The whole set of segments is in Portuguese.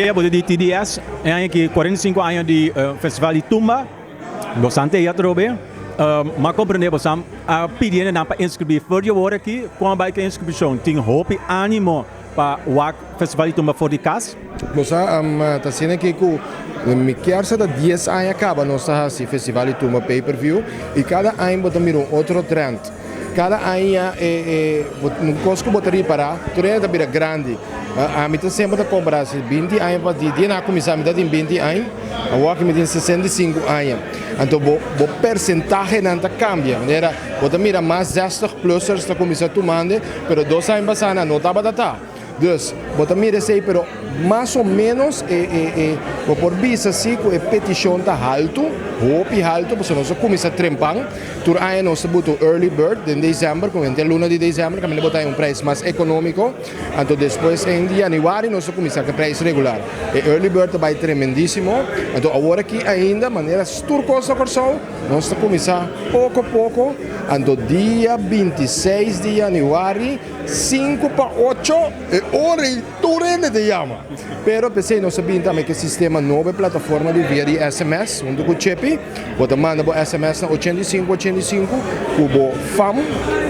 Andrea, você de TDS, é que 45 anos de Festival de Tumba, bastante já trobe. Mas compreender, você pedindo para inscrever for de hora aqui, quando vai que inscrição, tem hope e ânimo para o Festival de Tumba for de casa? Você está sendo que me quer ser 10 anos acaba nossa Festival de Tumba pay-per-view e cada ano bota miro outro trend. Cada ano no Costco botaria para, tudo é da grande. A mim sempre está comprar 20 anos para dia na comissão me dá 20 anos, a walk me tem 65 anos. Então o percentagem não cambia, maneira bota mira mais 60 plusers da comissão tomando, pero 2 anos passando não estava data. Dus, bota mira sei, pero mais ou menos por vista assim que a petição está alto, hope alto, porque nós começa a trempar, tur aí nós botou early bird em dezembro, com a luna de dezembro, que me botar um preço mais econômico, então depois em janeiro nós começa com preço regular. E early bird vai tremendíssimo, então agora aqui ainda maneira turcosa corção, nós começa pouco a pouco, então dia 26 de janeiro, 5 para 8 hora e turene de llama. Pero pensei nós sabíamos também que o sistema novo plataforma de via de SMS, onde o chip, você manda o SMS na 8585, cubo FAM,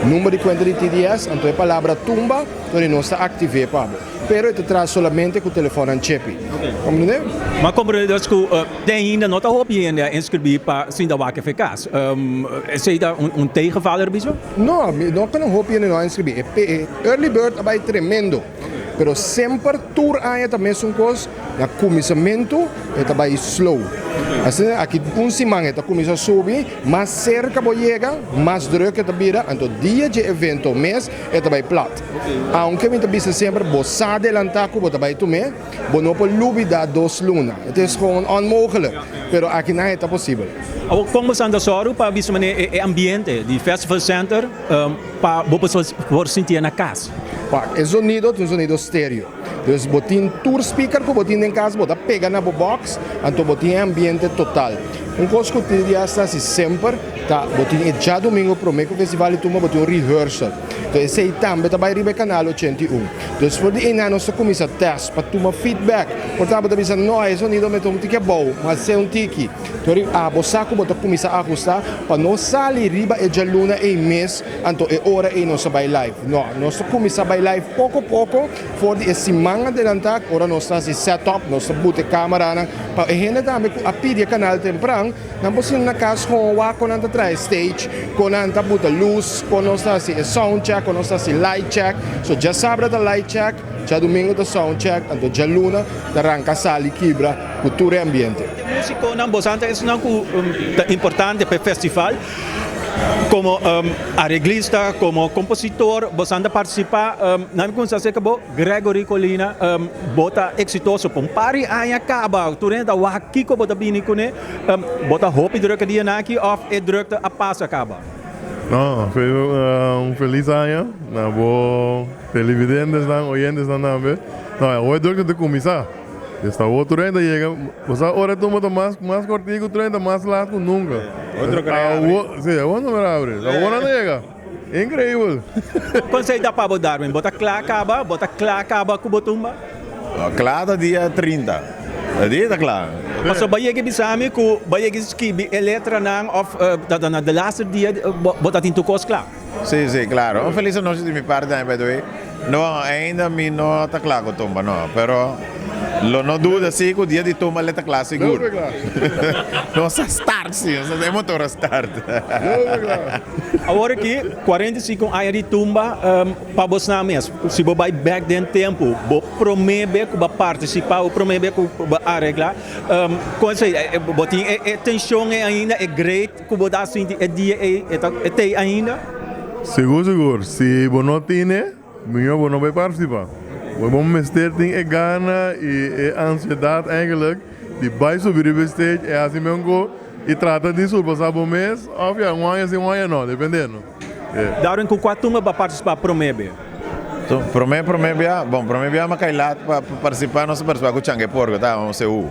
número de conta de TDS, então a palavra tumba, então nós ativamos para pero te traz solamente com o telefone em chip. Compreende? Mas compreende que tem ainda não está roubando inscrever para sim da vaca eficaz. Esse é tegenvaller, bicho? Não, não kan roubar não inscrever. Early bird vai tremendo. Pero sempre tour aia também são coisas na começamento eta vai slow. Assim aqui semana eta começa a subir, mais cerca vai chegar, mais druk eta vira, então dia de evento mês eta vai plat. Aunque me tabisa sempre você adelantar que você vai tomar, você não pode duvidar 2 lunas. Het is gewoon onmogelijk. Pero aqui não é possível. Como você anda só para ver o ambiente do Festival Center para você sentir na casa? É sonido, um sonido estéreo. Então, botin tour speaker que botin em casa, bota pega na box, então botin ambiente total. Coisa que eu diria assim sempre, tá, botin já domingo pro meio festival de Tumba, botin rehearsal. Então, esse aí também vai ir no canal 81. Então, por de ano nós começa a teste para tomar feedback. Portanto, você não é sonido, mas um tique bom, mas é um tique. Então, a bosaco bota começa a ajustar para não sair riba e já luna em mês, então é hora e nós vai live. Não, nós começa a vai live pouco a pouco, for de semana adelantar, ora nós está se setup, nós bote câmera, para a gente também a pedir canal temprano, não possível na casa com o ar com anta atrás stage, com anta bota luz, com nós está se sound check, com nós está se light check, so já sabe da light check, já domingo da sound check, então já luna, da arranca sala e quebra, cultura e ambiente. Música não bastante é importante para o festival. Como arreglista, como compositor, você anda participar, não me sei que Gregory Colina bota exitoso, um pari aí acaba, tu renda o aqui que bota bem com ele, bota hope durante o dia aqui, ou é durante a paz acaba. Não, foi feliz ano, na boa televidentes, oyentes também. Não, hoje durante o começar. Esta outra ainda chega, você agora toma mais cortico, tu ainda mais largo nunca. Outro creio. Sim, agora não abre. Agora não chega. Incrível. Conselho da Pablo Darwin, bota clá acaba com botumba. Claro, dia 30. Dia tá claro. Mas o baia que bisami ku baia que skibi eletra nang of da last dia bota tinto cos claro. Sim, claro. Feliz noite de minha parte, by the way. Não, ainda me não está claro com tomba, não. Pero não dúvida sim que o dia de tomba ele está claro seguro. Nossa start sim, nossa é motor start. Agora aqui 45 anos de tumba para você na mesa. Se você vai back den tempo, você promete que vai participar, você promete que vai arreglar. Como sei, a tensão ainda é great, que você dá assim é dia é tem ainda. Seguro. Se você não tem, você não vai participar. Vamos mostrar que gana e ansiedade eigenlijk die bij subir o stage é assim mesmo e trata de passar por mês, óbvio, um ano não, dependendo. Darum com quatro turmas para participar promete. Então, promete bom, promete é uma cailata para participar, nós participar com Changue Porco, tá, um CU.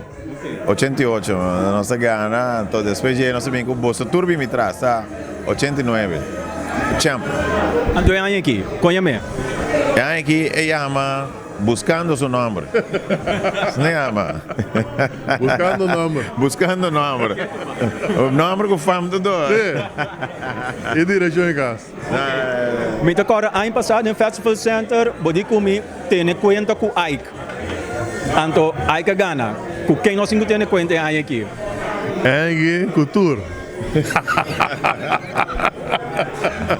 88, nossa gana, então depois de nós vem com o Bosto Turbi me traz, tá? 89. Champ. André aqui, conhece-me. Aqui é chama Buscando su nombre. Se llama. Buscando nombre. Buscando nombre. O nombre que fam todo. E direção em casa. Me agora, ano passado, no Festival Center, bodi comi, tem conta com Ike. Então, Ike gana. Com quem nós não temos conta é aqui. É cultura.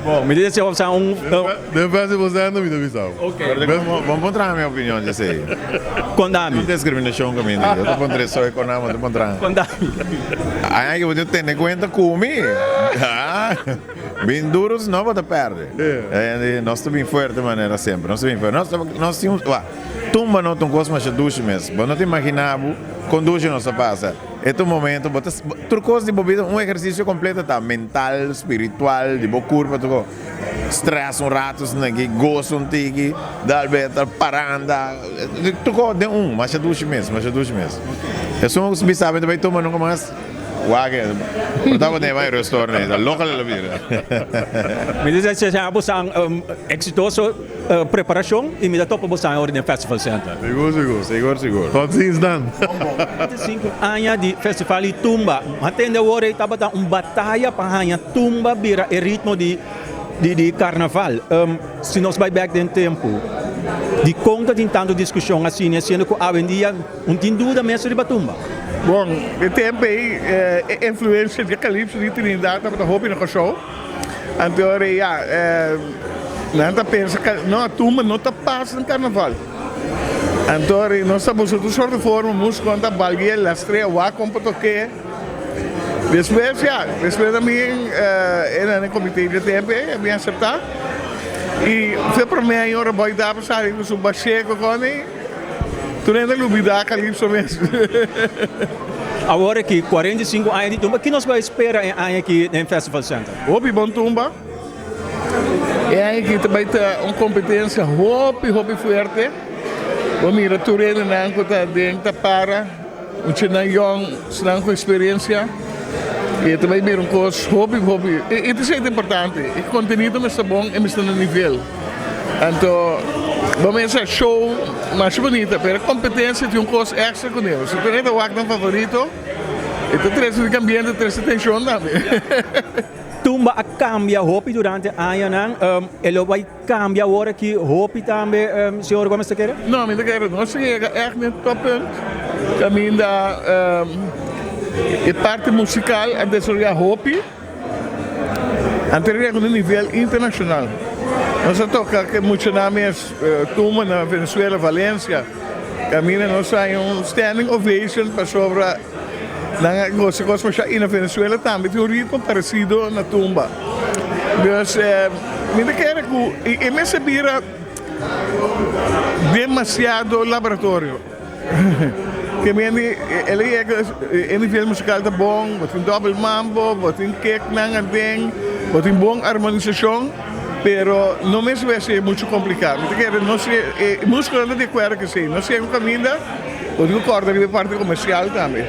Bom, me diz se você é Depois você anda me avisar. Vamos encontrar a minha opinião disso aí. Condame. Não discriminação comigo. Eu estou pondo só econômico, estou pondo. Condame. Aí eu tenho que conta comigo. Bem duros, não vou perder. Nós estamos bem forte de maneira sempre. Nós estamos bem forte. Nós temos. Tumba não tem coisa mais de duas meses. Não te imaginava com duas não se passa. Este momento, tu coisa de bebida, exercício completo, tá? Mental, espiritual, de boa curva, tu stress rato, gosto tique, dá beta, paranda, tu coisa de mas de duas meses. É só um que sabe também tomar nunca mais. Wagen, portanto nem vai restaurante, local la vida. Me diz se já você exitoso preparação e me dá topo você na ordem Festival Center. Seguro. Tot ziens dan. 25 anos de festival de tumba. Atende agora estava batalha para ganhar tumba vira o ritmo de carnaval. Se nós vai back no tempo, de conta de tanta discussão assim, sendo que hoje em dia não tem dúvida mesmo de tumba. Bom, o tempo aí, influência de Calypso de Trinidad, estava roupa no show. Então, nós pensa que não, a tumba não está passando no carnaval. Então, nós estamos de sorte de forma, música, quando a balgueia, as três, o ar, como toque. Depois também, era no comitê de tempo, bem acertar. E foi para mim, a hora boa dar para sair com o baixeco, tu nem deve olvidar Calypso mesmo. Agora que 45 anos de tumba, o que nós vamos esperar aqui no Festival Center? Hobby bom tumba. É aqui também tem uma competência hobby forte. O mira tu rende na anca dentro para um china young, senão com experiência. E também mira coisa hobby. E isso é importante. O conteúdo está bom e está no nível. Então, vamos a show mais bonita, mas a competência tem coisa extra com ele. Se tu não tem um favorito, então traz de ambiente, traz atenção também. Tumba cambia roupa durante o ano, ele vai cambiar agora que roupa também, senhor, como você quer? Não, mas quero não chega echt no toppunt. Também da a parte musical a desenvolver roupa, anterior no nível internacional. Nós toca que muitos nomes tumba na Venezuela, Valência, caminha nós temos standing ovation para sobre na coisa na Venezuela também tem ritmo parecido na tumba. Então, me quero que e me se vira demasiado laboratório. Que ele é nível musical tá bom, tem double mambo, tem kick nang tem bom harmonização. Pero não me vai ser muito complicado. Não sei, música não é de acordo que sim. Não sei o caminho, ou de acordo com a parte comercial também.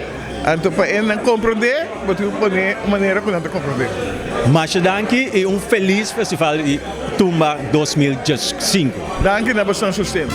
Então, para não compreender, vou ter uma maneira que não compreender. Mas danke e feliz festival de Tumba 2005. Danke, na bastante sustento.